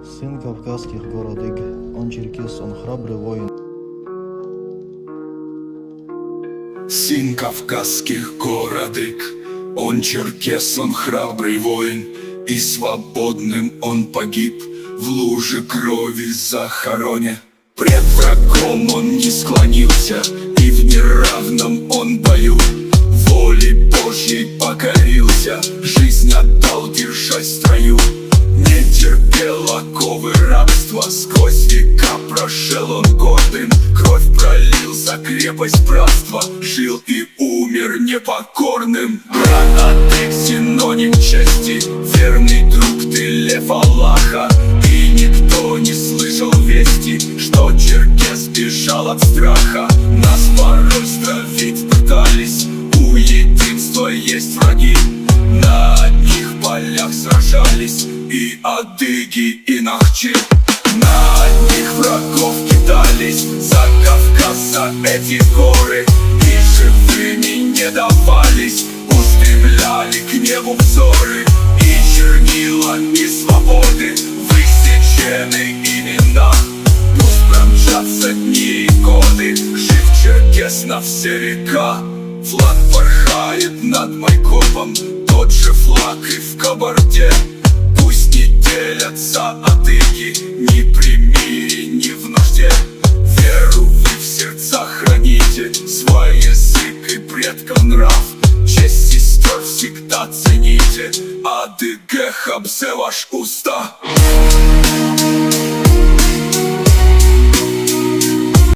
Сын кавказских городыг, он черкес, он храбрый воин. Сын кавказских городык, он черкес, он храбрый воин, и свободным он погиб в луже крови захороне. Пред врагом он не склонился, и в неравном он бою воле Божьей покорился, жизнь отдал, держась в строю. Не терпел оковы рабства, сквозь века прошел он гордым, кровь пролил за крепость братства, жил и умер непокорным. Брат, а ты синоним чести, верный друг ты, лев Аллаха. И никто не слышал вести, что черкес бежал от страха. Нас порой стравить пытались, у единства есть враги. На одних полях сражались и адыги, и нахчи. На одних врагов кидались, за Кавказ, за эти горы, и живыми не давались, устремляли к небу взоры. И чернилами свободы высечены имена. Пусть промчатся дни и годы, жив черкес на все века. Флаг порхает над Майкопом, тот же флаг и в Кабарде. Пусть не делятся адыги ни при мире, ни в нужде. Веру вы в сердцах храните, свой язык и предков нрав. Честь сестер всегда цените, адыгэ хабзе ваш уста.